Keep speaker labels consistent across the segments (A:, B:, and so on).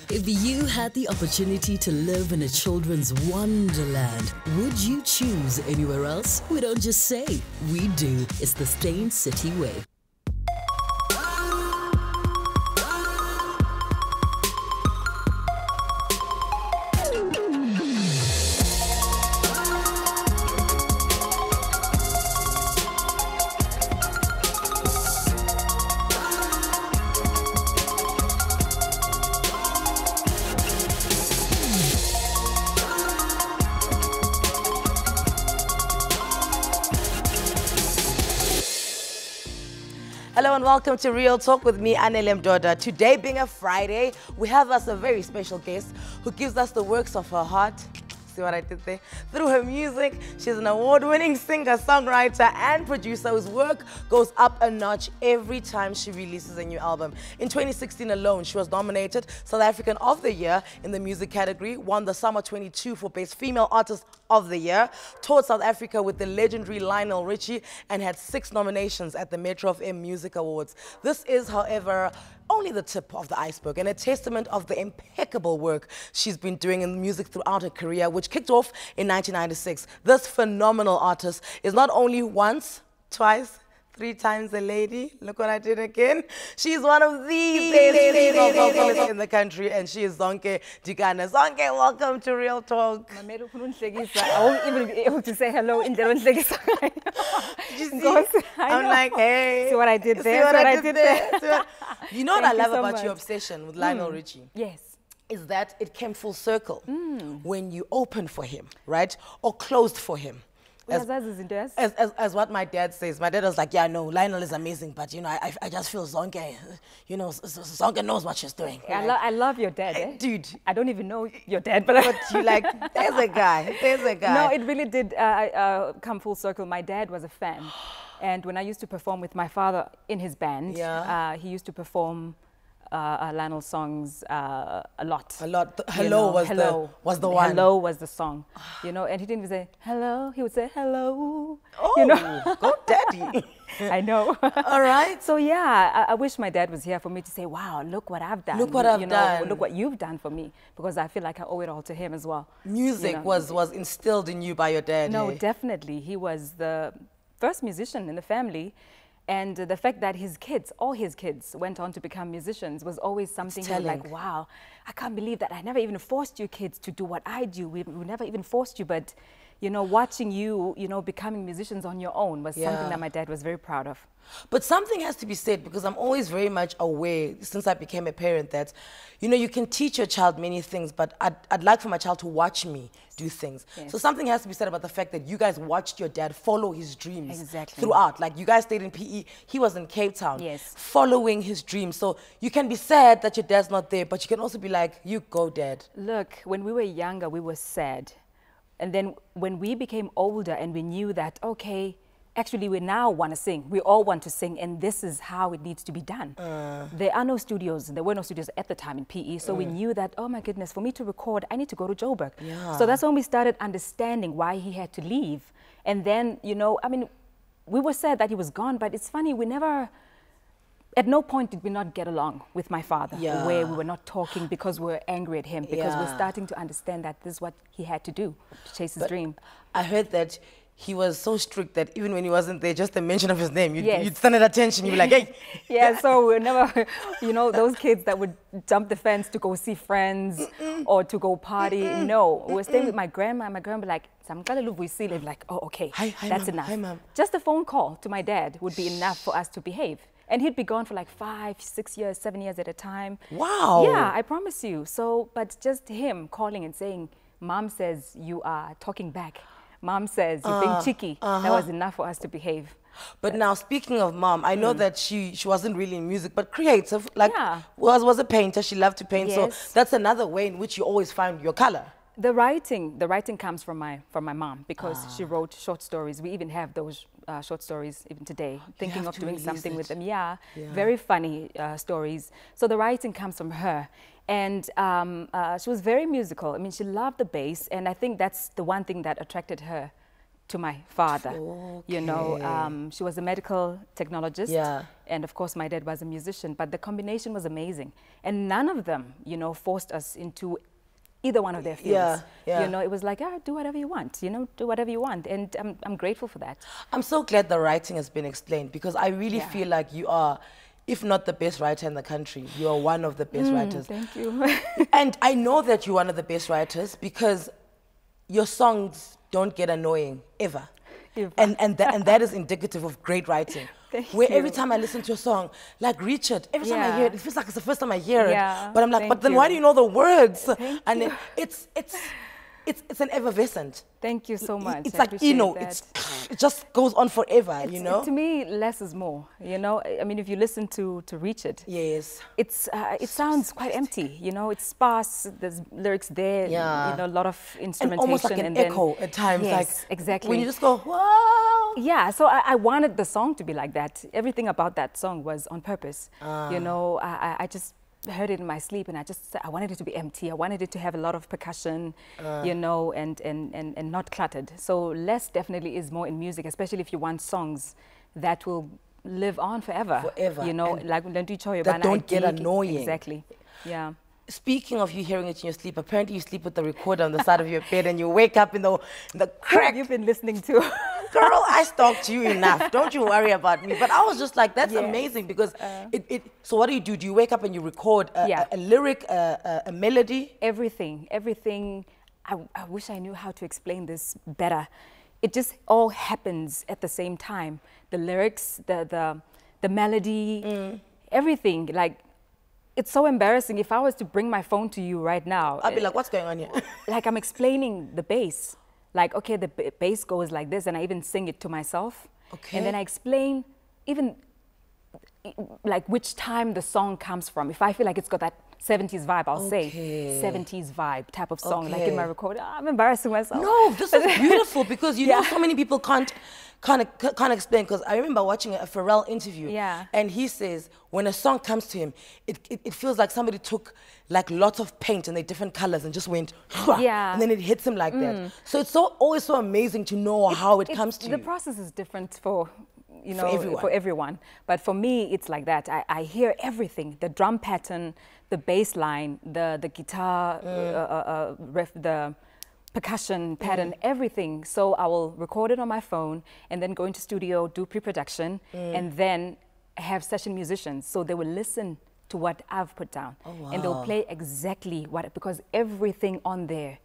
A: If you had the opportunity to live in a children's wonderland, would you choose anywhere else? We don't just say, we do. It's the Stain City way.
B: Hello and welcome to Real Talk with me, Anele. Today being a Friday, we have us a very special guest who gives us the works of her heart. See what I did there? Through her music, she's an award-winning singer, songwriter, and producer whose work goes up a notch every time she releases a new album. In 2016 alone, she was nominated South African of the Year in the music category, won the Summer 22 for Best Female Artist of the Year, toured South Africa with the legendary Lionel Richie, and had 6 nominations at the Metro FM Music Awards. This is, however, only the tip of the iceberg and a testament of the impeccable work she's been doing in music throughout her career, which kicked off in 1996. This phenomenal artist is not only once, twice, 3 times a lady. Look what I did again. She's one of the best female vocalists in the country, and she is Zonke Dikana. Zonke, welcome to Real Talk.
C: I won't even be able to say hello in the
B: I'm like, hey.
C: See what I did there?
B: See what I did there? You know what I love about your obsession with Lionel Richie?
C: Yes.
B: Is that it came full circle when you opened for him, right? Or closed for him. As what my dad says. My dad was like, yeah, no, Lionel is amazing, but, you know, I just feel Zonke, you know, Zonke knows what she's doing.
C: I love your dad, eh?
B: Dude.
C: I don't even know your dad, but
B: you like, there's a guy.
C: No, it really did come full circle. My dad was a fan. And when I used to perform with my father in his band, he used to perform Lionel's songs a lot.
B: Hello was the one.
C: Hello was the song, you know, and he didn't even say hello. He would say hello.
B: Oh,
C: you know?
B: Go daddy.
C: I know.
B: All right.
C: So yeah, I wish my dad was here for me to say, wow, look what I've done.
B: Look what I've done.
C: Look what you've done for me, because I feel like I owe it all to him as well.
B: Music was instilled in you by your dad.
C: No, definitely. He was the first musician in the family. And the fact that his kids, all his kids, went on to become musicians was always something like, wow, I can't believe that I never even forced you kids to do what I do. We never even forced you, but, you know, watching you, you know, becoming musicians on your own was something that my dad was very proud of.
B: But something has to be said, because I'm always very much aware, since I became a parent, that, you know, you can teach your child many things, but I'd like for my child to watch me do things. Yes. So something has to be said about the fact that you guys watched your dad follow his dreams throughout. Like, you guys stayed in PE, he was in Cape Town, following his dreams. So you can be sad that your dad's not there, but you can also be like, you go, Dad.
C: Look, when we were younger, we were sad. And then when we became older and we knew that, okay, actually, we now want to sing. We all want to sing, and this is how it needs to be done. There are no studios. There were no studios at the time in PE, so we knew that, oh my goodness, for me to record, I need to go to Joburg. So that's when we started understanding why he had to leave. And then, you know, I mean, we were sad that he was gone, but it's funny, we never, at no point did we not get along with my father, where we were not talking because we were angry at him, because we're starting to understand that this is what he had to do to chase his dream.
B: I heard that he was so strict that even when he wasn't there, just the mention of his name, you'd stand at attention, you'd be like, hey.
C: So we're never, you know, those kids that would jump the fence to go see friends or to go party. No, we're staying with my grandma, and my grandma would be like, oh, okay, that's enough.
B: Hi, Mom.
C: Just a phone call to my dad would be enough for us to behave. And he'd be gone for like 5, 6 years, 7 years at a time.
B: Wow.
C: Yeah, I promise you. So, but just him calling and saying, Mom says you are talking back. Mom says you're being cheeky. That was enough for us to behave.
B: But now, speaking of Mom, I know that she wasn't really in music, but creative. Like, was a painter. She loved to paint. So that's another way in which you always find your color.
C: The writing comes from my mom, because she wrote short stories. We even have those short stories even today, thinking of doing something with them. Very funny stories. So the writing comes from her. And she was very musical. I mean, she loved the bass, and I think that's the one thing that attracted her to my father. You know, she was a medical technologist.
B: Yeah.
C: And of course, my dad was a musician. But the combination was amazing. And none of them, you know, forced us into either one of their fields. You know, it was like, do whatever you want, you know, do whatever you want. And I'm grateful for that.
B: I'm so glad the writing has been explained, because I really feel like you are, if not the best writer in the country, you are one of the best writers.
C: Thank you.
B: And I know that you're one of the best writers because your songs don't get annoying, ever. And that is indicative of great writing. Every time I listen to a song, like Richard, every time I hear it, it feels like it's the first time I hear it. But I'm like, but then why do you know the words? And it's an effervescent.
C: Thank you so much.
B: It's like, you know, it just goes on forever, you know?
C: To me, less is more, you know? I mean, if you listen to Richard, it sounds quite empty, you know? It's sparse, there's lyrics there, you know, a lot of instrumentation.
B: And almost like an echo at times.
C: Yes,
B: like,
C: exactly.
B: When you just go, whoa!
C: Yeah, so I wanted the song to be like that. Everything about that song was on purpose. You know, I just heard it in my sleep, and I wanted it to be empty. I wanted it to have a lot of percussion, you know, and not cluttered. So less definitely is more in music, especially if you want songs that will live on forever. Forever. You know, like that
B: don't get annoying.
C: Exactly. Yeah.
B: Speaking of you hearing it in your sleep, apparently you sleep with the recorder on the side of your bed and you wake up in the crack.
C: You've been listening to.
B: Girl, I stalked you enough. Don't you worry about me. But I was just like, that's amazing, because so what do? Do you wake up and you record a lyric, a melody?
C: Everything. I wish I knew how to explain this better. It just all happens at the same time. The lyrics, the melody, everything. Like, it's so embarrassing. If I was to bring my phone to you right now,
B: I'd be like, what's going on here?
C: Like, I'm explaining the bass. Like, okay, the bass goes like this, and I even sing it to myself. Okay. And then I explain even like which time the song comes from. If I feel like it's got that 70s vibe, I'll say 70s vibe type of song, like in my record. I'm embarrassing myself.
B: No, this is beautiful, because you know so many people can't explain. Because I remember watching a Pharrell interview, and he says when a song comes to him, it feels like somebody took like lots of paint and they're different colors and just went, and then it hits him like that. So it's always so amazing to know how it comes to you.
C: The process is different for, you know, for everyone. But for me, it's like that. I hear everything: the drum pattern, the bass line, the guitar riff, the percussion pattern, everything. So I will record it on my phone and then go into studio, do pre-production, and then have session musicians. So they will listen to what I've put down. And they'll play exactly because everything on there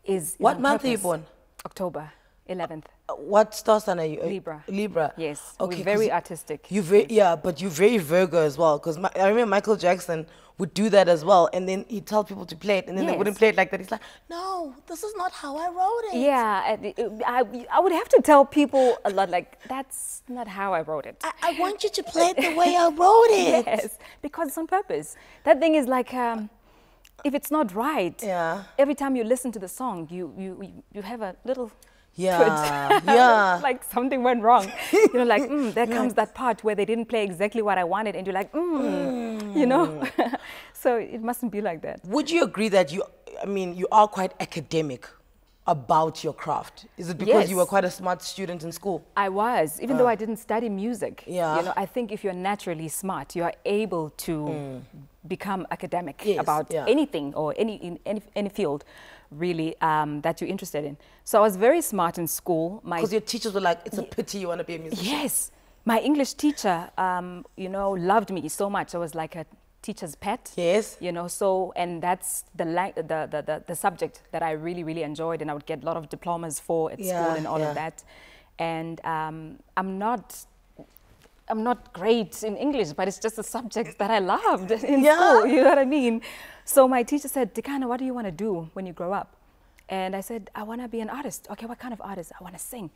C: is
B: What month are you born?
C: October 11th.
B: What star sign are you?
C: Libra.
B: Libra.
C: Yes. Okay. We're very artistic.
B: But you're very Virgo as well. Because I remember Michael Jackson would do that as well, and then he'd tell people to play it, and then they wouldn't play it like that. He's like, no, this is not how I wrote it.
C: Yeah, I would have to tell people a lot, like, that's not how I wrote it.
B: I want you to play it the way I wrote it.
C: Yes, because it's on purpose. That thing is like, if it's not right, every time you listen to the song, you have a little like something went wrong. You know, like, there comes that part where they didn't play exactly what I wanted, and you're like, you know? So it mustn't be like that.
B: Would you agree that you are quite academic about your craft? Is it because you were quite a smart student in school?
C: I was, even though I didn't study music. You
B: Yeah.
C: know, I think if you're naturally smart, you are able to become academic about anything or any field, really, that you're interested in. So I was very smart in school.
B: Because your teachers were like, it's a pity you want to be a musician.
C: Yes. My English teacher, you know, loved me so much. I was like a teacher's pet.
B: Yes.
C: You know, so, and that's the subject that I really, really enjoyed, and I would get a lot of diplomas for at school and all of that. And I'm not great in English, but it's just a subject that I loved in school, you know what I mean? So my teacher said, Dikana, what do you want to do when you grow up? And I said, I want to be an artist. Okay, what kind of artist? I want to sing.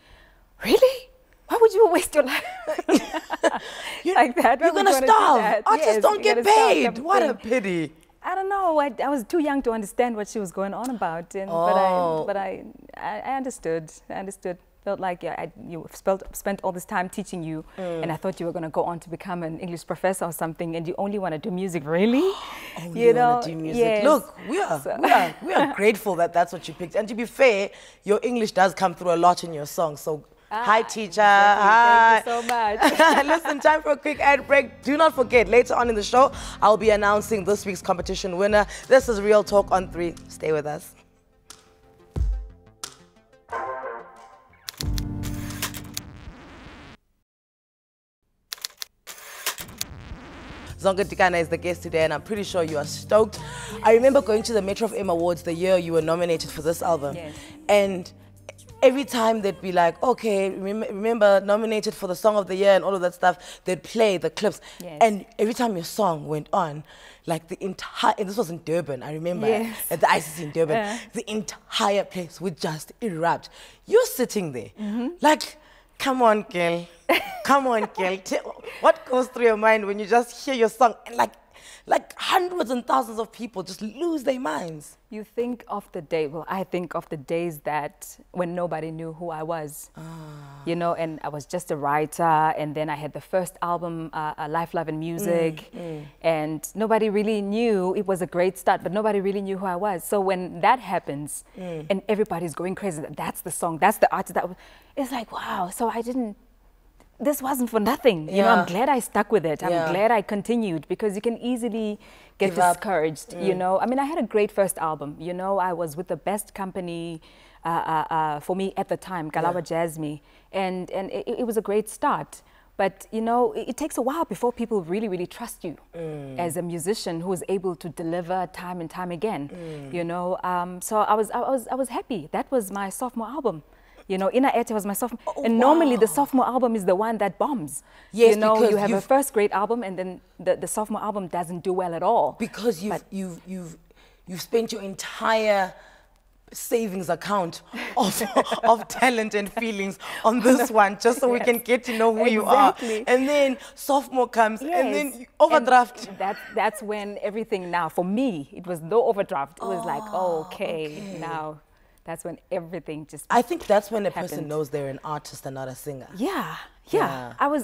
C: Really? Why would you waste your life like that?
B: You're going to starve. Artists don't get paid. What a pity.
C: I don't know. I was too young to understand what she was going on about. And, but I understood. I understood. felt like you spent all this time teaching you, and I thought you were going to go on to become an English professor or something, and you only want to do music, really?
B: You know, do music.
C: Yes.
B: Look, we are grateful that that's what you picked. And to be fair, your English does come through a lot in your song. So, hi, teacher.
C: Exactly.
B: Hi.
C: Thank you so much.
B: Listen, time for a quick ad break. Do not forget, later on in the show, I'll be announcing this week's competition winner. This is Real Talk on 3. Stay with us. Zonke Dikana is the guest today, and I'm pretty sure you are stoked. I remember going to the Metro FM Awards the year you were nominated for this album.
C: Yes.
B: And every time they'd be like, okay, remember nominated for the Song of the Year and all of that stuff, they'd play the clips.
C: Yes.
B: And every time your song went on, like the entire, and this was in Durban, I remember,
C: yes.
B: at the ICC in Durban, the entire place would just erupt. You're sitting there, like, come on, girl. Come on, girl. What goes through your mind when you just hear your song and like hundreds and thousands of people just lose their minds?
C: You think of the day, well, I think of the days that when nobody knew who I was, you know, and I was just a writer, and then I had the first album, Life, Love and Music, and nobody really knew. It was a great start, but nobody really knew who I was. So when that happens and everybody's going crazy, that's the song, that's the artist, it's like, wow, so this wasn't for nothing. You know, I'm glad I stuck with it. I'm glad I continued, because you can easily get discouraged, you know. I mean, I had a great first album. You know, I was with the best company for me at the time, Galawa Jasmine, and it was a great start. But, you know, it takes a while before people really, really trust you as a musician who is able to deliver time and time again, you know. So I was happy. That was my sophomore album. You know, Ina Ete was my sophomore. And normally the sophomore album is the one that bombs.
B: Yes,
C: you know,
B: because
C: you have a first grade album, and then the sophomore album doesn't do well at all.
B: Because you've spent your entire savings account of talent and feelings on this one, just so we can get to know who you are. And then sophomore comes, and then overdraft.
C: And that's when everything now, for me, it was no overdraft. It was like, okay, now. That's when everything just
B: I think that's when a
C: happened.
B: person knows they're an artist and not a singer.
C: Yeah. I was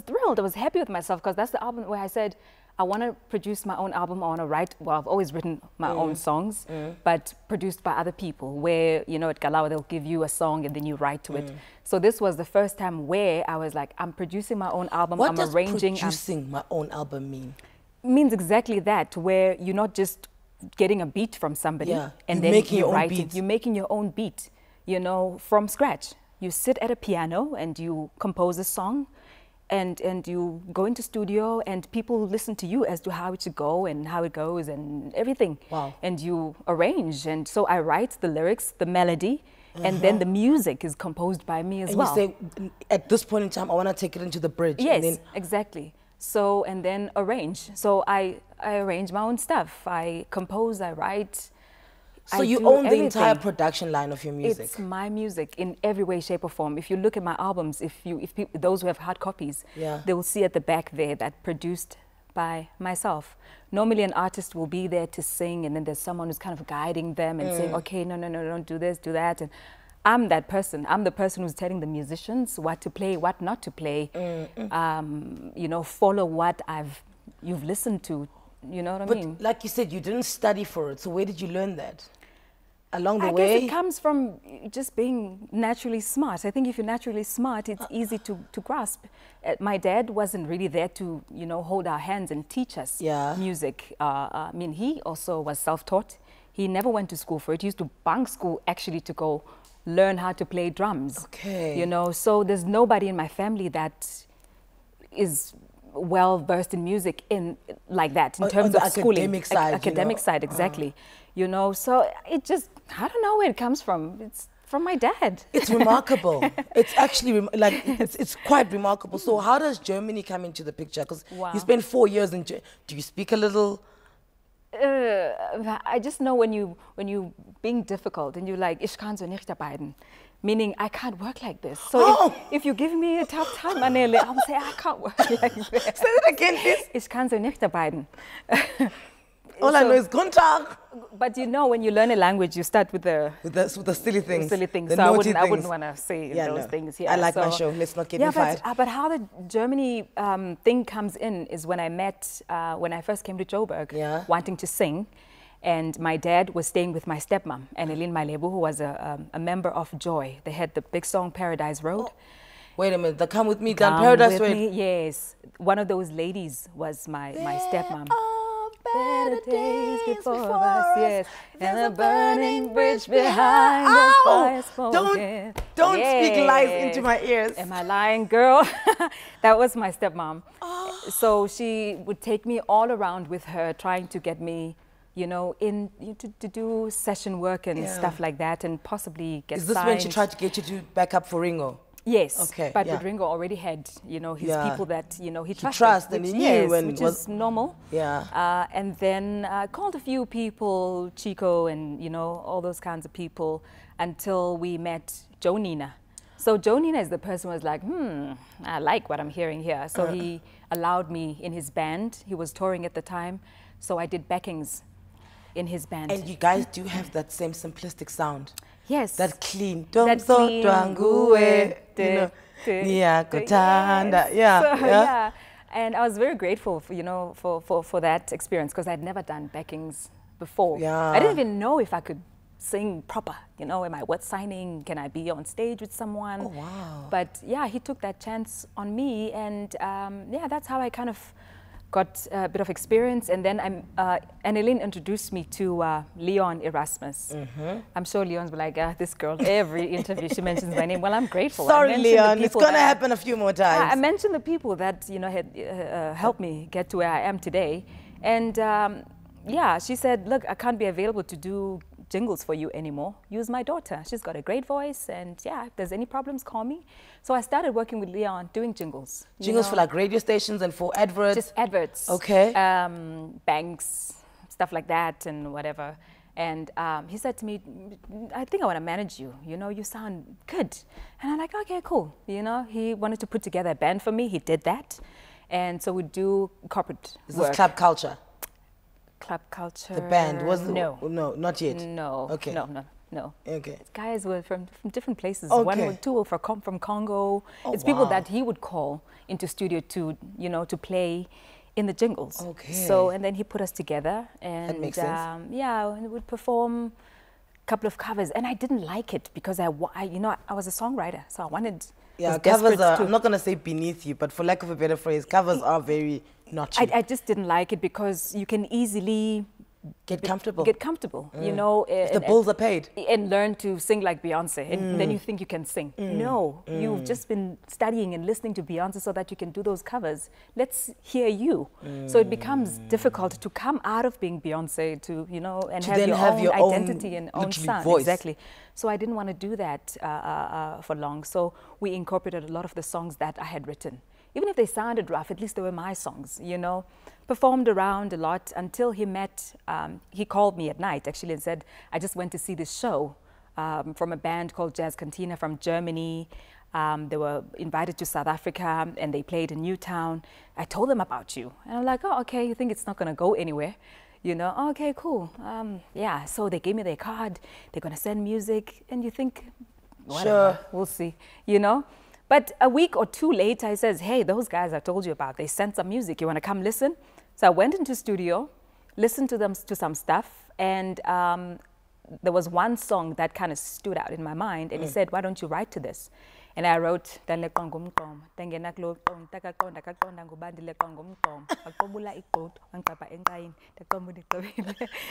C: thrilled. I was happy with myself, because that's the album where I said, I want to produce my own album. I want to write, well, I've always written my own songs, but produced by other people, where, you know, at Galawa, they'll give you a song and then you write to it. So this was the first time where I was like, I'm producing my own album.
B: What
C: I'm
B: does
C: arranging.
B: producing my own album mean?
C: Means exactly that, where you're not just getting a beat from somebody and then you write it. You're making your own beat, you know, from scratch. You sit at a piano and you compose a song, and you go into studio, and people listen to you as to how it should go and how it goes and everything.
B: Wow.
C: And you arrange. And so I write the lyrics, the melody, and then the music is composed by me as well.
B: And you say, at this point in time, I want to take it into the bridge.
C: Yes,
B: and then
C: exactly. So, and then arrange. So I arrange my own stuff. I compose, I write.
B: So you own the entire production line of your music?
C: It's my music in every way, shape or form. If you look at my albums, those who have hard copies, they will see at the back there that produced by myself. Normally an artist will be there to sing, and then there's someone who's kind of guiding them and saying, okay, no, don't do this, do that. And I'm that person. I'm the person who's telling the musicians what to play, what not to play. You know, follow what you've listened to. You know what I mean?
B: But like you said, you didn't study for it. So where did you learn that? Along the way?
C: I guess it comes from just being naturally smart. I think if you're naturally smart, it's easy to grasp. My dad wasn't really there to, you know, hold our hands and teach us music. I mean, he also was self-taught. He never went to school for it. He used to bunk school actually to go learn how to play drums. Okay. You know, so there's nobody in my family that is well versed in music like that in terms of schooling.
B: Academic side.
C: Academic side, exactly. You know, so it just, I don't know where it comes from. It's from my dad.
B: It's remarkable. It's actually like it's quite remarkable. So how does Germany come into the picture? Because you spent 4 years in Germany. Do you speak a little?
C: I just know when you being difficult and you're like, ich kann so nicht arbeiten, meaning I can't work like this. So if you give me a tough time, Anele, I'll say I can't work like this.
B: Say that again, please.
C: Ich kann so nicht arbeiten.
B: All I know is Gunther.
C: But you know, when you learn a language, you start with the
B: silly things.
C: Silly things.
B: The
C: So
B: naughty
C: I wouldn't
B: things.
C: want to say
B: Yeah,
C: those
B: no.
C: things here.
B: I like my
C: So-
B: show. Let's not get me fired.
C: But how the Germany thing comes in is when I met, when I first came to Joburg,
B: Yeah.
C: wanting to sing. And my dad was staying with my stepmom, Anele, who was a member of Joy. They had the big song Paradise Road.
B: Oh. Wait a minute, the Come With Me,
C: Come
B: done Paradise
C: with
B: Road.
C: me, yes. One of those ladies was my stepmom.
B: Better days before us,
C: yes.
B: There's
C: And
B: a
C: a burning bridge behind
B: Ow!
C: the fire smoking.
B: Don't speak lies
C: Yes.
B: into my ears.
C: Am I lying, girl? That was my stepmom. So she would take me all around with her, trying to get me, you know, to do session work and
B: Yeah.
C: stuff like that, and possibly get
B: Is this
C: signed.
B: when she tried to get you to back up for Ringo?
C: Yes,
B: Okay,
C: but
B: yeah.
C: Ringo already had, you know, his
B: Yeah.
C: people that, you know, he trusted.
B: trust and he
C: which-
B: knew
C: yes,
B: and
C: which
B: was-
C: is normal.
B: Yeah.
C: And then I called a few people, Chico and, you know, all those kinds of people, until we met Joe Nina. So Joe Nina is the person who was like, I like what I'm hearing here. So he allowed me in his band. He was touring at the time. So I did backings in his band.
B: And you guys do have that same simplistic sound.
C: yes.
B: That clean.
C: That clean,
B: Dwanguwe, you know, Niyakutanda. Yeah,
C: So,
B: yeah.
C: And I was very grateful for, you know, for that experience, because I'd never done backings before.
B: Yeah.
C: I didn't even know if I could sing proper, you know, am I wet signing? Can I be on stage with someone?
B: Oh, wow.
C: But yeah, he took that chance on me, and yeah, that's how I kind of got a bit of experience. And then Anele introduced me to Leon Erasmus. I'm sure Leon's like, this girl, every interview she mentions my name. Well, I'm grateful. I
B: Sorry,
C: mentioned the
B: Leon. It's
C: people
B: going to
C: that-
B: happen a few more
C: I
B: times.
C: mentioned the people that, you know, had helped me get to where I am today. And yeah, she said, look, I can't be available to do jingles for you anymore. Use my daughter. She's got a great voice, and yeah, if there's any problems, call me. So I started working with Leon doing jingles. you
B: Jingles
C: know,
B: for like radio stations and for adverts.
C: just adverts.
B: Okay.
C: Banks, stuff like that, and whatever. And he said to me, I think I want to manage you. You know, you sound good. And I'm like, okay, cool. You know, he wanted to put together a band for me. He did that. And so we do corporate
B: Is
C: work.
B: this club culture?
C: Club culture.
B: The band wasn't.
C: No.
B: No, not yet.
C: No.
B: Okay.
C: No.
B: Okay.
C: Guys were from different places.
B: Okay.
C: One or two were from Congo.
B: Oh,
C: it's people
B: wow.
C: that he would call into studio to, you know, to play in the jingles.
B: Okay.
C: So, and then he put us together, and
B: makes sense.
C: yeah, and we would perform a couple of covers, and I didn't like it because you know, I was a songwriter, so I wanted.
B: Yeah,
C: was
B: covers
C: desperate
B: are,
C: to-
B: I'm not going to say beneath you, but for lack of a better phrase, covers are very notchy.
C: I just didn't like it because you can easily
B: Get comfortable.
C: get comfortable, you know.
B: If the bills are paid.
C: And learn to sing like Beyonce, and then you think you can sing. No, you've just been studying and listening to Beyonce so that you can do those covers. Let's hear you. So it becomes difficult to come out of being Beyonce to, you know, and
B: To
C: have
B: then
C: your
B: have
C: own
B: your own
C: identity and own
B: literally
C: sound.
B: voice.
C: Exactly. So I didn't want to do that for long. So we incorporated a lot of the songs that I had written. Even if they sounded rough, at least they were my songs, you know. Performed around a lot until he called me at night actually and said, I just went to see this show from a band called Jazz Cantina from Germany. They were invited to South Africa and they played in Newtown. I told them about you. And I'm like, oh, okay, you think it's not going to go anywhere? You know, oh, okay, cool. Yeah, so they gave me their card. They're going to send music. And you think, whatever,
B: Sure.
C: we'll see, you know? But a week or two later, he says, hey, those guys I told you about, they sent some music. You want to come listen? So I went into studio, listened to some stuff, and there was one song that kind of stood out in my mind, and he said, why don't you write to this? And I wrote,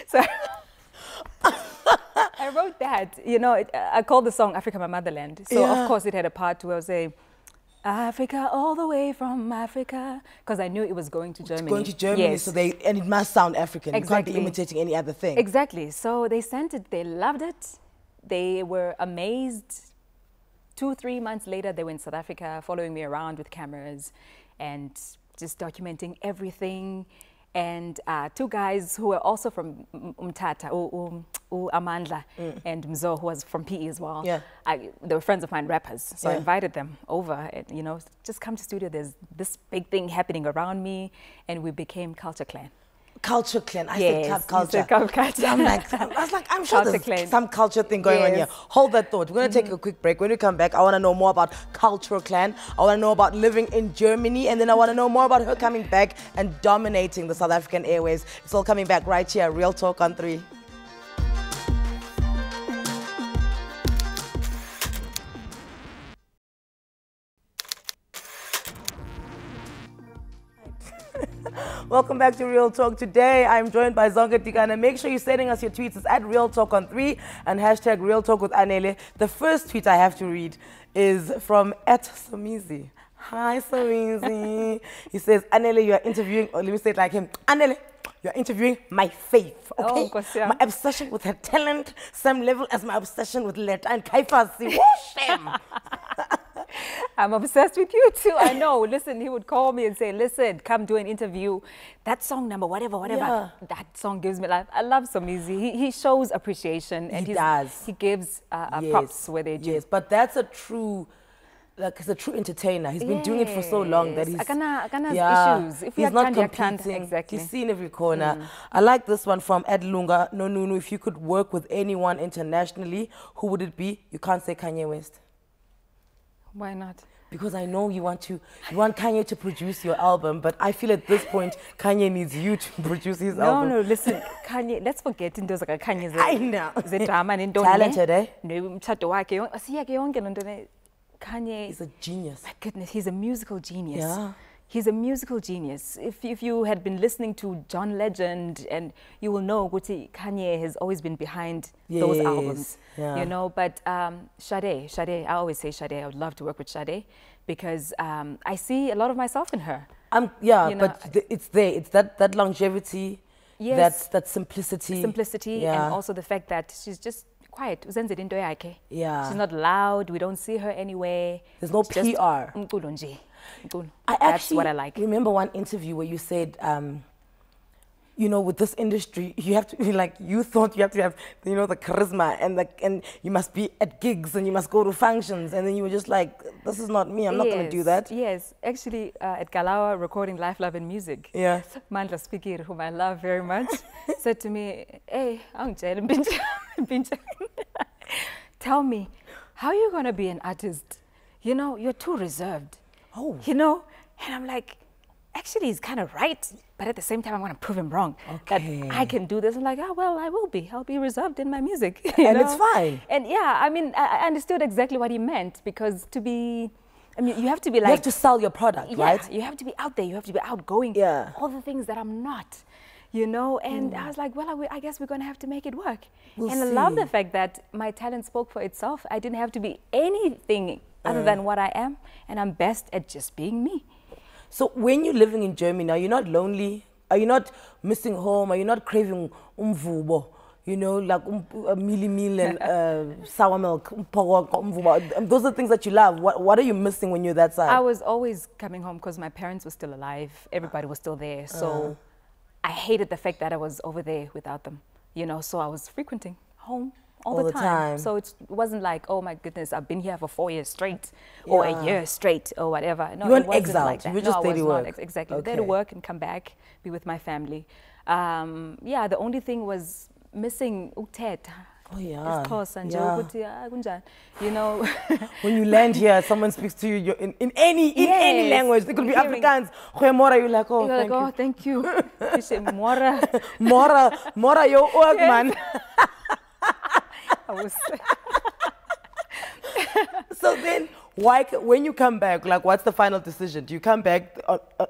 C: so I wrote that, you know, I called the song Africa My Motherland. So
B: Yeah.
C: of course it had a part where I was saying, Africa, all the way from Africa, because I knew it was going to Germany.
B: Going to Germany,
C: Yes.
B: so and it must sound African. You can't
C: Exactly.
B: be imitating any other thing.
C: Exactly. So they sent it, they loved it, they were amazed. 2-3 months later, they were in South Africa, following me around with cameras and just documenting everything. And two guys who were also from Umtata, Amandla, and Mzo, who was from PE as well.
B: Yeah.
C: They were friends of mine, rappers. So I
B: Yeah.
C: invited them over, and, you know, just come to studio. There's this big thing happening around me, and we became Culture Clan.
B: Culture clan. I
C: Yes,
B: said
C: you
B: culture.
C: said culture.
B: I'm sure
C: Culture
B: there's
C: clan.
B: some culture thing going on here.
C: Yes.
B: Hold that thought. We're going to take a quick break. When we come back, I want to know more about Cultural Clan. I want to know about living in Germany. And then I want to know more about her coming back and dominating the South African airwaves. It's all coming back right here. Real Talk on 3. Welcome back to Real Talk. Today, I'm joined by Zonke Dikana. Make sure you're sending us your tweets. It's at Real Talk on 3 and hashtag Real Talk with Anele. The first tweet I have to read is from @Somizi. Hi, Somizi. He says, Anele, you are interviewing, or let me say it like him. Anele, you're interviewing my faith, okay?
C: Oh, yeah.
B: My obsession with her talent, same level as my obsession with Letta and Kaifasi. Shame.
C: I'm obsessed with you too. I know. Listen, he would call me and say, listen, come do an interview. That song number, whatever.
B: Yeah.
C: That song gives me life. I love Somizi. He shows appreciation. And
B: He does.
C: He gives props where they do.
B: Yes, but that's a true, like, he's a true entertainer. He's been doing it for so long that he's...
C: Akana issues. If
B: he's not competing.
C: Exactly.
B: He's seen every corner. I like this one from Ed Lunga. No, Nunu, if you could work with anyone internationally, who would it be? You can't say Kanye West.
C: Why not?
B: Because I know you want Kanye to produce your album, but I feel at this point Kanye needs you to produce his album.
C: No, listen, Kanye, let's forget into Kanye's
B: I know.
C: Talented,
B: eh?
C: Kanye
B: He's a genius.
C: My goodness, he's a musical genius.
B: Yeah.
C: He's a musical genius. If you had been listening to John Legend, and you will know Kanye has always been behind those albums.
B: Yeah.
C: You know, but Sade, I always say Sade. I would love to work with Sade because I see a lot of myself in her.
B: Yeah,
C: you know,
B: but it's there. It's that longevity,
C: yes,
B: that simplicity.
C: And also the fact that she's just quiet.
B: Yeah.
C: She's not loud. We don't see her anywhere.
B: There's no
C: She's
B: PR.
C: That's what I like.
B: Remember one interview where you said, you know, with this industry, you have to, like, you thought you have to have, you know, the charisma and you must be at gigs and you must go to functions, and then you were just like, this is not me, I'm not going to do that.
C: Yes, actually, at Galawa, recording Life, Love and Music,
B: yeah.
C: Mandla Spikir, whom I love very much, said to me, hey, tell me, how are you going to be an artist? You know, you're too reserved.
B: Oh.
C: You know, and I'm like, actually, he's kind of right, but at the same time, I want to prove him wrong. Okay. That I can do this. I'm like, oh, well, I will be. I'll be reserved in my music.
B: And it's fine.
C: And yeah, I mean, I understood exactly what he meant, because to be, I mean, you have to be like...
B: You have to sell your product, right?
C: You have to be out there. You have to be outgoing.
B: Yeah.
C: All the things that I'm not, you know? And I was like, well, I guess we're going to have to make it work.
B: We'll
C: and
B: see.
C: I love the fact that my talent spoke for itself. I didn't have to be anything other than what I am, and I'm best at just being me.
B: So when you're living in Germany, are you not lonely? Are you not missing home? Are you not craving umvubo? You know, like mili meal and sour milk, umvubo. Those are things that you love. What are you missing when you're that side?
C: I was always coming home because my parents were still alive. Everybody was still there. So I hated the fact that I was over there without them. You know, so I was frequenting home all the time. So it wasn't like, oh my goodness, I've been here for 4 years straight, or a year straight, or whatever. No,
B: you weren't
C: it wasn't
B: exiled.
C: like that.
B: You were just there to work.
C: Exactly.
B: Okay.
C: There to work and come back, be with my family. Yeah, the only thing was missing uthetha.
B: Oh yeah.
C: You know.
B: When you land here, someone speaks to you in any language. They could be Afrikaans. You're like, oh,
C: thank you. You say Mora.
B: Mora, your work, man. So then, when you come back, like, what's the final decision? Do you come back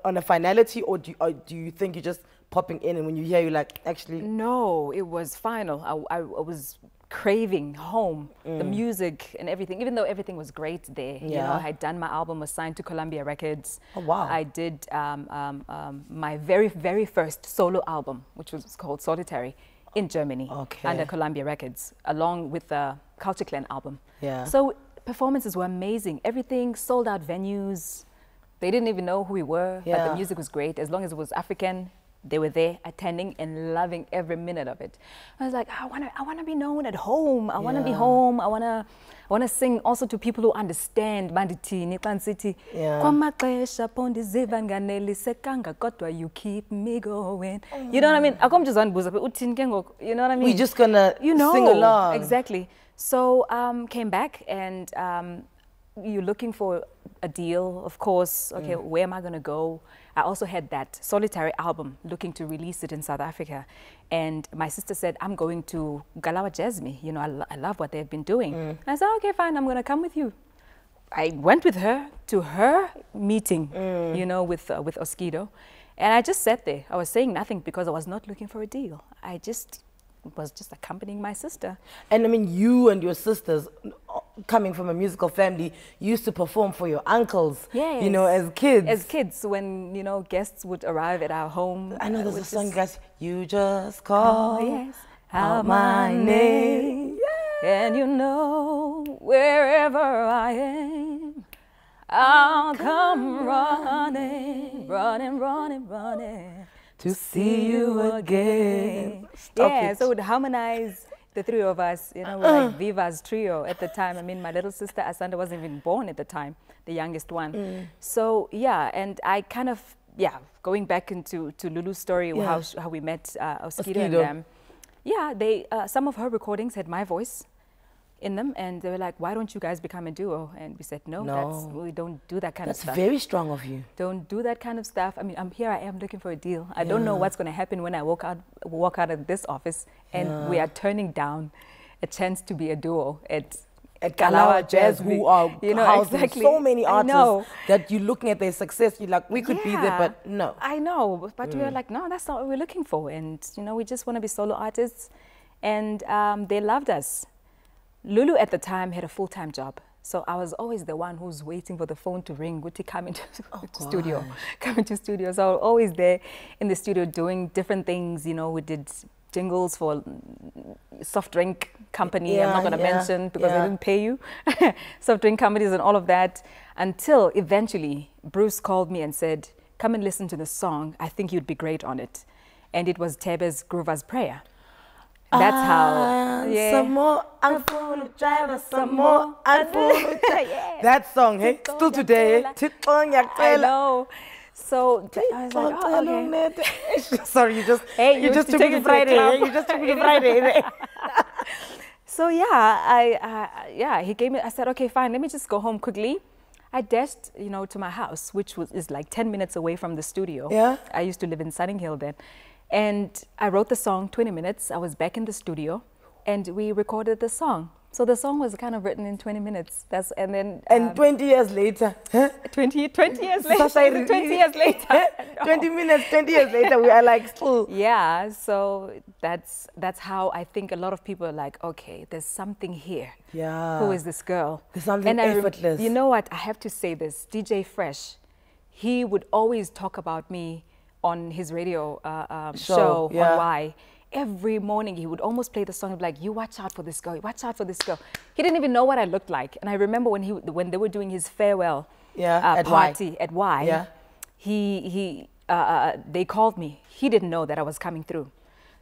B: on a finality, or do you think you're just popping in, and when you hear, you're like, actually?
C: No, it was final. I was craving home, the music and everything, even though everything was great there. You know, I had done my album, was signed to Columbia Records.
B: Oh, wow.
C: I did my very, very first solo album, which was called Solitary, in Germany, under Columbia Records, along with the Culture Clan album.
B: Yeah.
C: So performances were amazing. Everything, sold out venues. They didn't even know who we were, but the music was great. As long as it was African, They were there attending and loving every minute of it. I was like, I wanna be known at home. I wanna be home. I wanna sing also to people who understand. Manditini, City. You keep me going. You know what I mean? You know what I mean?
B: We're just gonna sing along.
C: Exactly. So came back and you're looking for a deal, of course. Okay, where am I gonna go? I also had that solitary album, looking to release it in South Africa. And my sister said, I'm going to Galawa Jasmine. You know, I love what they've been doing. I said, okay, fine, I'm going to come with you. I went with her to her meeting, you know, with Oskido. And I just sat there. I was saying nothing because I was not looking for a deal. I just was just accompanying my sister.
B: And I mean, you and your sisters, coming from a musical family, used to perform for your uncles, you know, as kids.
C: As kids, when, you know, guests would arrive at our home.
B: I know there's a song, guys, you just call out my name.
C: And you know, wherever I am, I'll come running, running, running, running to see you again. So it would harmonize the three of us, you know, we're like Viva's trio at the time. I mean, my little sister Asanda wasn't even born at the time, the youngest one. So yeah, and I kind of, going back into Lulu's story, how we met Oskido and them. Yeah, they some of her recordings had my voice in them, and they were like, why don't you guys become a duo? And we said, no. We don't do that kind of stuff.
B: That's very strong of you.
C: Don't do that kind of stuff. I mean, here I am looking for a deal. I don't know what's going to happen when I walk out of this office and we are turning down a chance to be a duo at
B: Galawa Jazz, who are housing so many artists that you're looking at their success, you're like, we could be there, but no.
C: I know, but we were like, no, that's not what we're looking for. And, you know, we just want to be solo artists. And they loved us. Lulu at the time had a full-time job. So I was always the one who's waiting for the phone to ring. Would he come into the studio? Come into studio. So I was always there in the studio doing different things. You know, we did jingles for soft drink company. I'm not going to mention because they didn't pay you. Soft drink companies and all of that. Until eventually Bruce called me and said, come and listen to the song. I think you'd be great on it. And it was Tebe's Groover's Prayer. That's how.
B: Some more, I'm full of driver, some more, I'm full of That song, hey, still today.
C: I know. So I was like, oh, okay.
B: Sorry, you just took me Friday. You just took me Friday.
C: So yeah, he gave me. I said, okay, fine. Let me just go home quickly. I dashed, you know, to my house, which is like 10 minutes away from the studio.
B: Yeah.
C: I used to live in Sunning Hill then. And I wrote the song, 20 minutes. I was back in the studio and we recorded the song. So the song was kind of written in 20 minutes. And then
B: 20 years later.
C: 20 years later. 20 years later.
B: 20 minutes, 20 years later, we are like still.
C: Yeah, so that's how I think a lot of people are like, okay, there's something here.
B: Yeah.
C: Who is this girl?
B: There's something effortless.
C: You know what? I have to say this. DJ Fresh, he would always talk about me on his radio show on Y. Every morning he would almost play the song and be like, you watch out for this girl, watch out for this girl. He didn't even know what I looked like. And I remember when they were doing his farewell party at Y, they called me. He didn't know that I was coming through.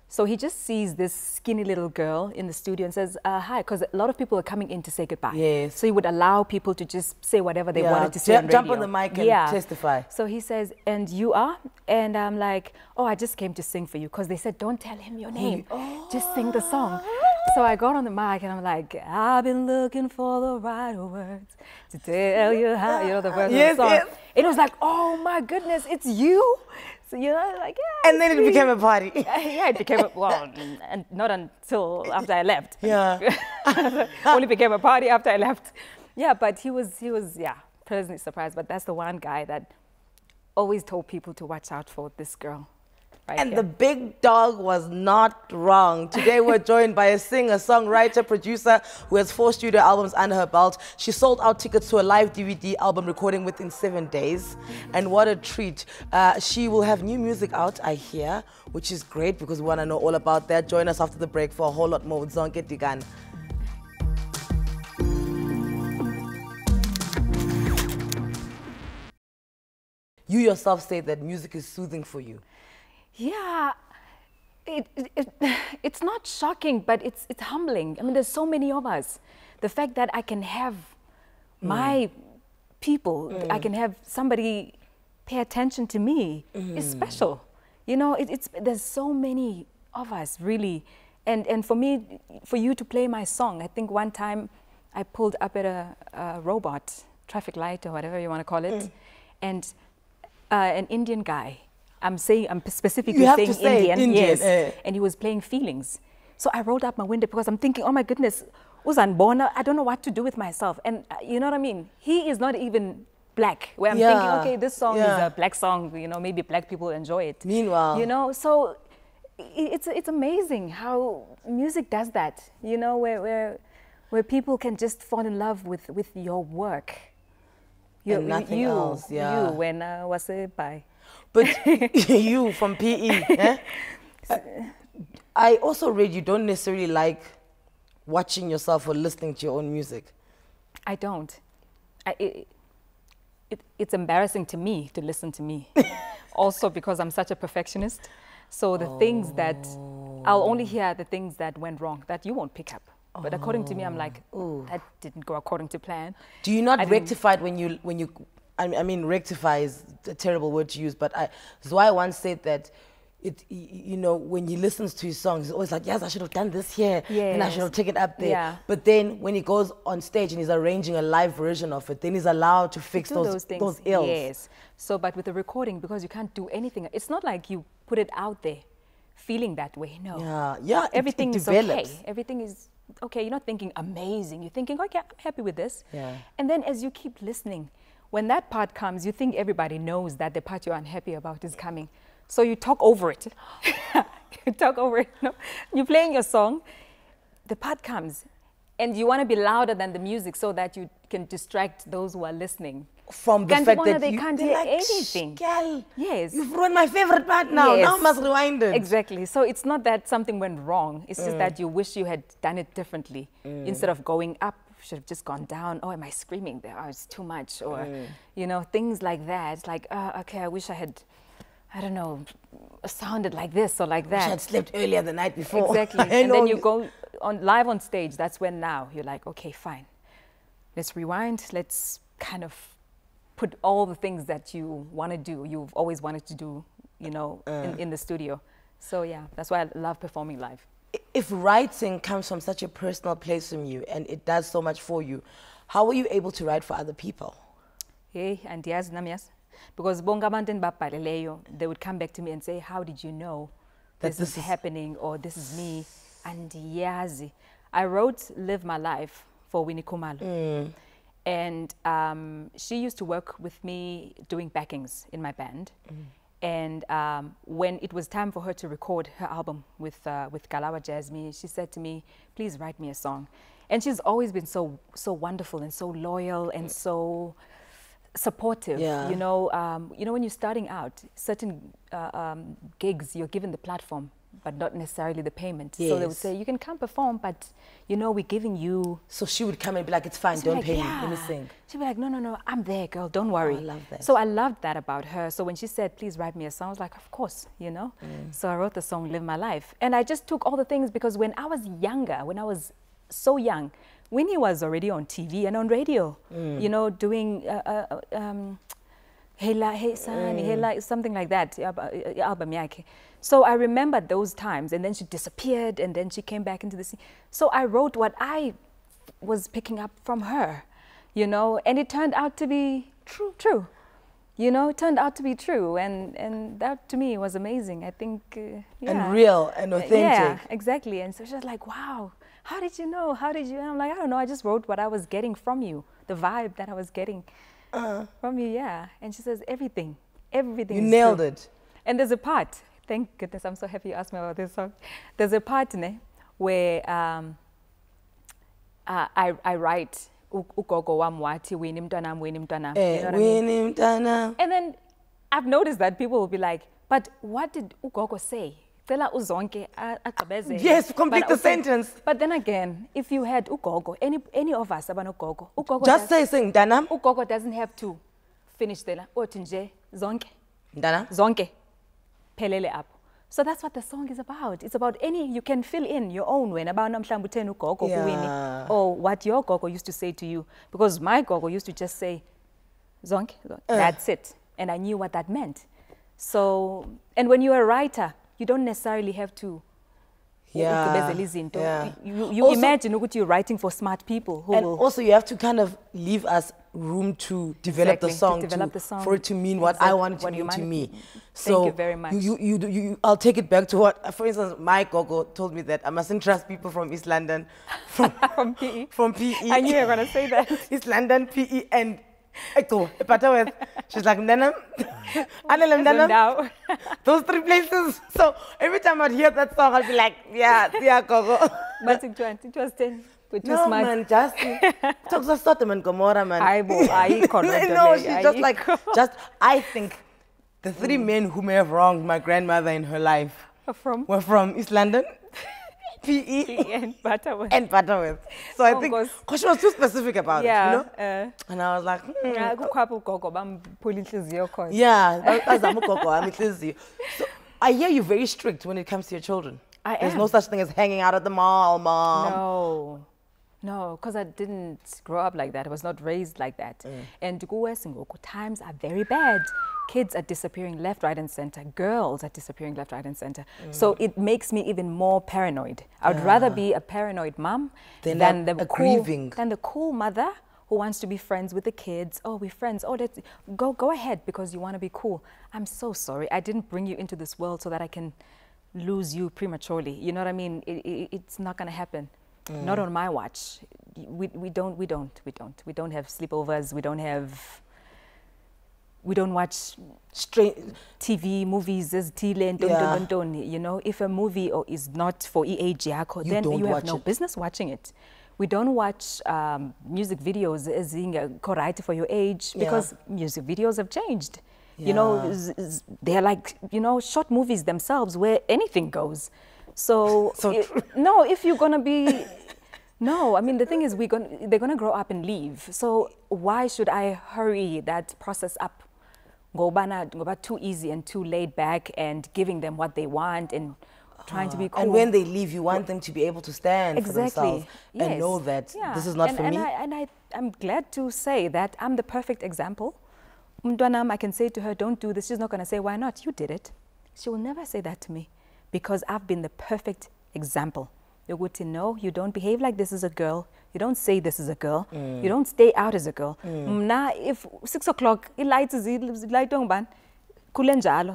C: So he just sees this skinny little girl in the studio and says, hi, because a lot of people are coming in to say goodbye.
B: Yes.
C: So he would allow people to just say whatever they wanted to say on radio.
B: Jump on the mic and testify.
C: So he says, and you are? And I'm like, oh, I just came to sing for you because they said, don't tell him your name. Just sing the song. So I got on the mic and I'm like, I've been looking for the right words to tell you how, you know, the words of the song. Yes. It was like, oh my goodness, it's you. So, you know, like, yeah.
B: And then it became a party.
C: Yeah, it became and not until after I left.
B: Yeah.
C: Only became a party after I left. Yeah, but he was, pleasantly surprised. But that's the one guy that always told people to watch out for this girl. Right
B: and
C: here.
B: The big dog was not wrong. Today we're joined by a singer, songwriter, producer who has 4 studio albums under her belt. She sold out tickets to a live DVD album recording within 7 days. And what a treat. She will have new music out, I hear, which is great because we want to know all about that. Join us after the break for a whole lot more with Zonke Dikana. You yourself say that music is soothing for you.
C: Yeah, it's not shocking, but it's humbling. I mean, there's so many of us. The fact that I can have my people, I can have somebody pay attention to me is special. You know, there's so many of us, really. And for me, for you to play my song, I think one time I pulled up at a robot, traffic light or whatever you want to call it, and an Indian guy, I'm specifically saying Indian, yes, and he was playing Feelings. So I rolled up my window because I'm thinking, oh my goodness, Uzanbona, I don't know what to do with myself. And you know what I mean? He is not even black, where I'm thinking, okay, this song is a black song, you know, maybe black people enjoy it.
B: Meanwhile,
C: you know, so it's amazing how music does that, you know, where people can just fall in love with your work.
B: And nothing else,
C: You, when was it by?
B: But you from PE, I also read you don't necessarily like watching yourself or listening to your own music.
C: I don't. It's embarrassing to me to listen to me. Also because I'm such a perfectionist. So the things that, I'll only hear the things that went wrong that you won't pick up. But according to me, I'm like, oh, that didn't go according to plan.
B: Do you not rectify it when you, I mean, rectify is a terrible word to use, but Zwei once said that you know, when he listens to his songs, he's always like, yes, I should have done this here, and I should have taken it up there.
C: Yeah.
B: But then when he goes on stage and he's arranging a live version of it, then he's allowed to fix those ills.
C: Yes. So, but with the recording, because you can't do anything, it's not like you put it out there feeling that way. No.
B: Yeah.
C: Everything
B: it
C: is okay. Everything is okay. You're not thinking amazing. You're thinking, okay, I'm happy with this.
B: Yeah.
C: And then as you keep listening, when that part comes, you think everybody knows that the part you're unhappy about is coming. So you talk over it. You talk over it. You know? You're playing your song, the part comes, and you want to be louder than the music so that you can distract those who are listening.
B: From the fact that
C: they can't hear
B: like,
C: anything.
B: Girl,
C: yes.
B: You've ruined my favorite part now.
C: Yes.
B: Now I must rewind it.
C: Exactly. So it's not that something went wrong. It's just that you wish you had done it differently. Instead of going up, should have just gone down. Oh, am I screaming there? Oh, it's too much. Or, you know, things like that. It's like, okay, I wish I had, I don't know, sounded like this or like that.
B: I had slept earlier the night before.
C: Exactly. And then you go live on stage. That's when now you're like, okay, fine. Let's rewind. Let's kind of put all the things that you want to do, you've always wanted to do, you know, in the studio. So yeah, that's why I love performing live.
B: If writing comes from such a personal place from you and it does so much for you, how were you able to write for other people?
C: Hey, and yes, namias. Because they would come back to me and say, how did you know this is happening or this is me? And yazi. I wrote Live My Life for Winnie Khumalo. And she used to work with me doing backings in my band. And when it was time for her to record her album with Kalawa Jasmine, she said to me, please write me a song. And she's always been so wonderful and so loyal and so supportive.
B: Yeah.
C: You know, when you're starting out, certain gigs, you're given the platform, but not necessarily the payment.
B: Yes.
C: So they would say, you can come perform, but, you know, we're giving you...
B: So she would come and be like, it's fine, don't pay me, let me sing.
C: She'd be like, no, I'm there, girl, don't worry.
B: Oh, I love that.
C: So I loved that about her. So when she said, please write me a song, I was like, of course, you know. So I wrote the song, Live My Life. And I just took all the things because when I was younger, when I was so young, Winnie was already on TV and on radio, you know, doing... Hey Sani, something like that, album yake. So I remembered those times, and then she disappeared, and then she came back into the scene. So I wrote what I was picking up from her, you know, and it turned out to be true. You know, it turned out to be true, and that to me was amazing. I think, yeah.
B: And real and authentic.
C: Yeah, exactly. And so she was like, wow, how did you know? How did you? And I'm like, I don't know, I just wrote what I was getting from you, the vibe that I was getting. From you, yeah. And she says, everything. You
B: nailed it.
C: And there's a part, thank goodness, I'm so happy you asked me about this song. There's a part where I write, ugogo wam wathi wini mntanam, wini mntanam. You know what I mean? And then I've noticed that people will be like, but what did ugogo say?
B: Yes, complete the sentence.
C: But then again, if you had ugogo, any of us about ugogo,
B: just sing Danam.
C: Ugogo doesn't have to finish there. Otinje zonke.
B: Dana.
C: Zonke. Pelele up. So that's what the song is about. It's about you can fill in your own way.
B: Yeah.
C: Or what your gogo used to say to you. Because my gogo used to just say, Zonke, that's it. And I knew what that meant. So, and when you're a writer, you don't necessarily have to.
B: Yeah.
C: You imagine you're writing for smart people who
B: and
C: will.
B: Also, you have to kind of leave us room to develop the song, for it to mean what I want it to mean to me. So
C: thank you very much.
B: I'll take it back to what, for instance, my gogo told me that I mustn't trust people from East London, from
C: PE.
B: From PE.
C: I knew you were going to say that.
B: East London, PE, and she's like, Nanam, Anele, Nanam, those 3 places. So every time I'd hear that song, I'd be like, yeah, gogo.
C: But it was 10.
B: No, man, just talks a Sodom and Gomorrah, man.
C: No,
B: she's just like, I think the 3 men who may have wronged my grandmother in her life were from East London, PE,
C: and Butterworth.
B: So I think, because she was too specific about it, you know? And I was like, So I hear you're very strict when it comes to your children. There's no such thing as hanging out at the mall, Mom.
C: No, because I didn't grow up like that. I was not raised like that. And times are very bad. Kids are disappearing left, right, and center. Girls are disappearing left, right, and center. So it makes me even more paranoid. I would rather be a paranoid mom than the cool mother who wants to be friends with the kids. Oh, we're friends. Oh, let's go ahead because you want to be cool. I'm so sorry. I didn't bring you into this world so that I can lose you prematurely. You know what I mean? It's not going to happen. Not on my watch. We don't have sleepovers. We don't watch TV movies. You know, if a movie is not for age, then you have no business watching it. We don't watch music videos as being correct for your age because music videos have changed. You know, they're like, you know, short movies themselves where anything goes. So no, if you're gonna be, no, I mean the thing is they're gonna grow up and leave. So why should I hurry that process up? Go about too easy and too laid back and giving them what they want and trying to be cool.
B: And when they leave, you want them to be able to stand for themselves and know that this is not for me.
C: And I'm glad to say that I'm the perfect example. I can say to her, don't do this. She's not going to say, why not? You did it. She will never say that to me because I've been the perfect example. You're good to know you don't behave like this as a girl. You don't say this as a girl. You don't stay out as a girl. Now, if 6 o'clock, it lights light on ban. You understand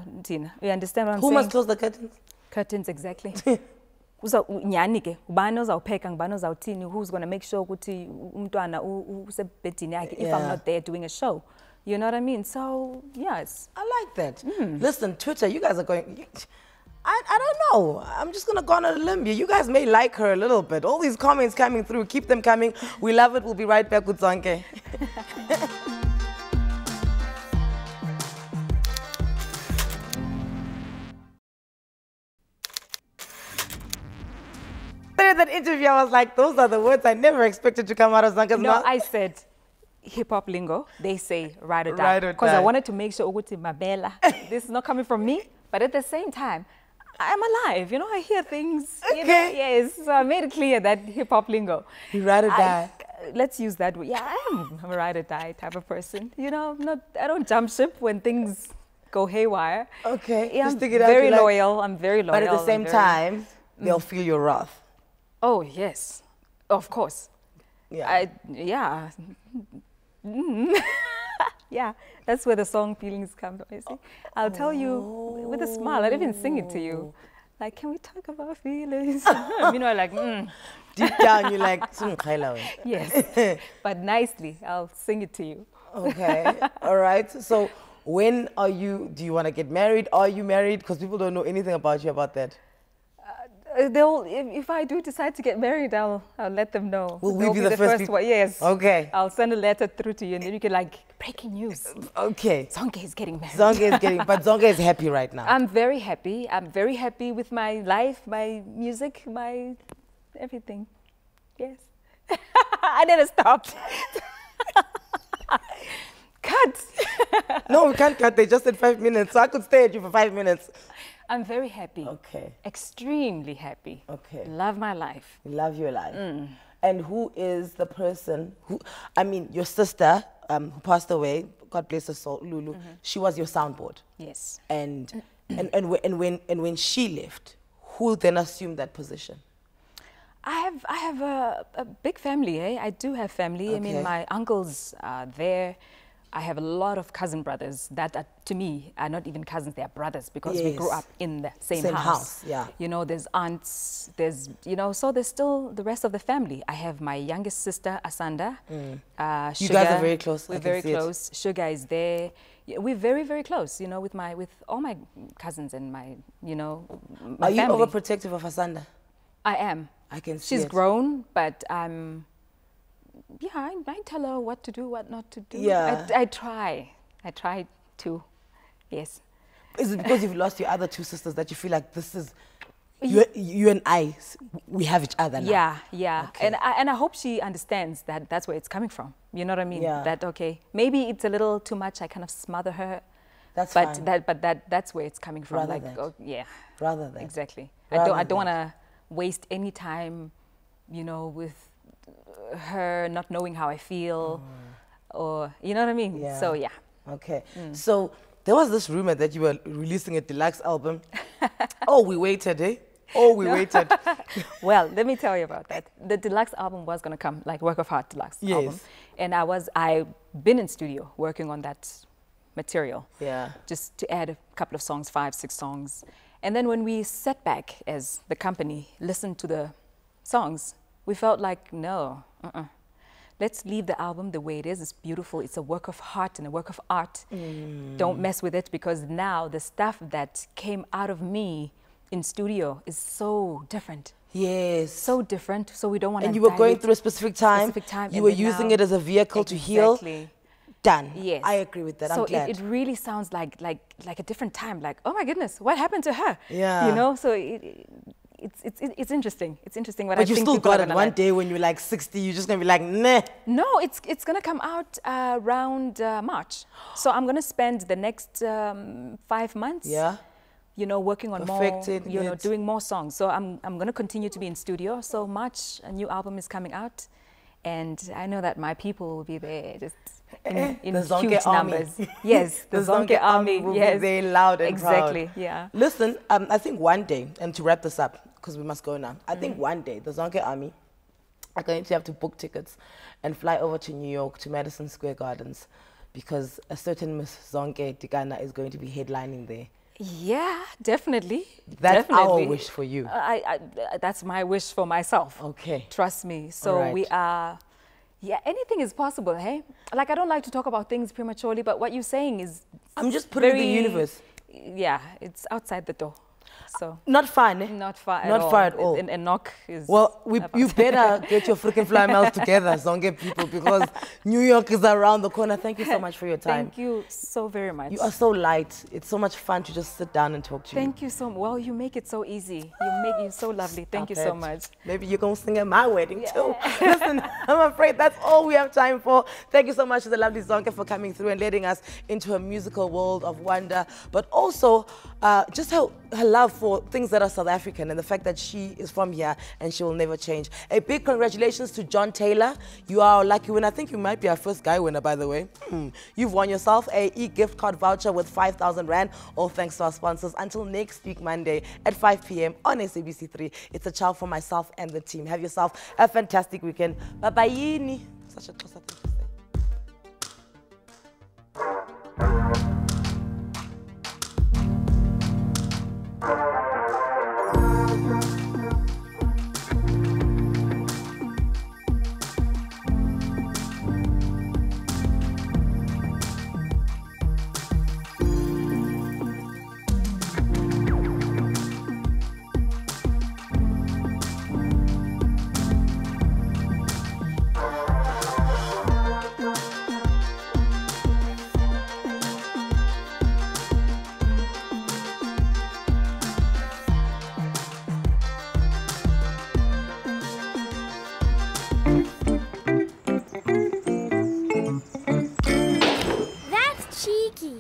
C: what I'm saying?
B: Who must close the curtains?
C: Curtains, exactly. Who's going to make sure if I'm not there doing a show? You know what I mean? So, yes.
B: I like that. Listen, Twitter, you guys are going... I don't know. I'm just going to go on a limb here. You guys may like her a little bit. All these comments coming through. Keep them coming. We love it. We'll be right back with Zonke. That interview, I was like, those are the words I never expected to come out of Zonke's mouth.
C: No, I said hip-hop lingo. They say ride or die. Because I wanted to make sure this is not coming from me, but at the same time, I'm alive. You know, I hear things.
B: Okay.
C: You know, yes, so I made it clear that hip-hop lingo.
B: You ride or die.
C: Let's use that word. Yeah, I'm a ride or die type of person. You know, I don't jump ship when things go haywire.
B: Okay.
C: Yeah, I'm very loyal. I'm very loyal.
B: But at the same time, they'll feel your wrath.
C: Oh, yes. Of course.
B: Yeah.
C: Yeah, that's where the song feelings come from, you see. I'll tell you with a smile, I'd even sing it to you. Like, can we talk about feelings? You know, like,
B: Deep down, you're like,
C: yes, but nicely, I'll sing it to you.
B: Okay, all right. So when do you want to get married? Are you married? Because people don't know anything about you about that.
C: If I do decide to get married, I'll let them know.
B: Will we be the first
C: one? Yes.
B: Okay.
C: I'll send a letter through to you, and then you can breaking news.
B: Okay.
C: Zonke is getting married.
B: But Zonke is happy right now.
C: I'm very happy. I'm very happy with my life, my music, my everything. Yes. I never stopped. Cut.
B: No, we can't cut. They just said 5 minutes, so I could stay at you for 5 minutes.
C: I'm very happy.
B: Okay.
C: Extremely happy.
B: Okay.
C: Love my life.
B: You love your life. And who is the person who, I mean, your sister who passed away, God bless her soul, Lulu, she was your soundboard.
C: Yes.
B: And when she left, who then assumed that position?
C: I have a big family, eh? I do have family. I mean,
B: Okay.
C: my uncles are there. I have a lot of cousin brothers that are, to me, are not even cousins, they are brothers because we grew
B: Yes.
C: up in the same
B: Same
C: house.
B: house, yeah.
C: You know, there's aunts, there's, you know, so there's still the rest of the family. I have my youngest sister, Asanda.
B: You
C: Sugar,
B: guys are very close. I
C: We're
B: can
C: very
B: see it.
C: close. Sugar is there. Yeah, we're very, very close, you know, with all my cousins and my, you know, my
B: Are you
C: family.
B: overprotective of Asanda?
C: I am.
B: I can see
C: She's
B: it.
C: grown, but yeah, I tell her what to do, what not to do.
B: Yeah.
C: I try to, yes.
B: Is it because you've lost your other two sisters that you feel like this is, you and I, we have each other now?
C: Yeah, yeah.
B: Okay.
C: And I hope she understands that that's where it's coming from. You know what I mean?
B: Yeah.
C: That, okay, maybe it's a little too much, I kind of smother her.
B: That's
C: but
B: fine.
C: that's where it's coming from.
B: Rather
C: like,
B: that.
C: oh, yeah.
B: Rather than.
C: Exactly.
B: Rather
C: I don't want
B: that.
C: to waste any time, you know, with her not knowing how I feel, or you know what I mean.
B: Yeah.
C: So yeah.
B: Okay. So there was this rumor that you were releasing a deluxe album. Oh, we waited, eh? Oh, we waited.
C: Well, let me tell you about that. The deluxe album was going to come, like Work of Heart deluxe album.
B: Yes.
C: And I've been in studio working on that material.
B: Yeah.
C: Just to add a couple of songs, 5, 6 songs. And then when we sat back as the company, listened to the songs, we felt like, no, let's leave the album the way it is. It's beautiful. It's a work of heart and a work of art. Don't mess with it, because now the stuff that came out of me in studio is so different.
B: Yes.
C: So different. So we don't want to.
B: And you were going through a specific time. You
C: and
B: were
C: then
B: using
C: now-
B: it as a vehicle to heal.
C: Exactly.
B: Done.
C: Yes.
B: I agree with that.
C: So
B: I'm glad.
C: it really sounds like a different time. Like, oh my goodness, what happened to her?
B: Yeah.
C: You know. So it's interesting. It's interesting what I
B: But you
C: think
B: still
C: people
B: got
C: are
B: it.
C: gonna
B: One
C: like.
B: day when you're like 60, you're just gonna be like, nah.
C: No, it's gonna come out around March. So I'm gonna spend the next 5 months.
B: Yeah.
C: You know, working on
B: Perfecting
C: more. You know,
B: it.
C: doing more songs. So I'm gonna continue to be in studio. So March, a new album is coming out, and I know that my people will be there just in
B: The Zonke
C: huge
B: Army.
C: numbers. Yes, the Zonke Army.
B: will
C: Yes,
B: be very loud and
C: exactly.
B: proud.
C: Yeah.
B: Listen, I think one day, and to wrap this up, because we must go now, I think one day the Zonke Army are going to have to book tickets and fly over to New York, to Madison Square Gardens, because a certain Miss Zonke Dikana is going to be headlining there.
C: Yeah, definitely.
B: That's
C: definitely.
B: our wish for you.
C: That's my wish for myself.
B: Okay.
C: Trust me. So
B: Alright.
C: we are. Yeah, anything is possible, hey? Like, I don't like to talk about things prematurely, but what you're saying is.
B: I'm just putting
C: very,
B: the universe.
C: Yeah, it's outside the door. So.
B: Not fun, eh?
C: Not far at
B: Not
C: all.
B: far at all.
C: And knock is.
B: Well, you better get your freaking fly miles together, Zonke people, because New York is around the corner. Thank you so much for your time.
C: Thank you so very much.
B: You are so light. It's so much fun to just sit down and talk to you.
C: Thank you so much. Well, you make it so easy. You make it so lovely. Thank you so much.
B: Maybe you're going to sing at my wedding too. Listen, I'm afraid that's all we have time for. Thank you so much to the lovely Zonke for coming through and letting us into her musical world of wonder, but also just her love for things that are South African and the fact that she is from here and she will never change. A big congratulations to John Taylor. You are our lucky winner. I think you might be our first guy winner, by the way. You've won yourself a e-gift card voucher with 5,000 Rand, all thanks to our sponsors. Until next week, Monday at 5 p.m. on SABC3. It's a ciao for myself and the team. Have yourself a fantastic weekend. Bye-bye. Such a close thing to say.
D: That's cheeky.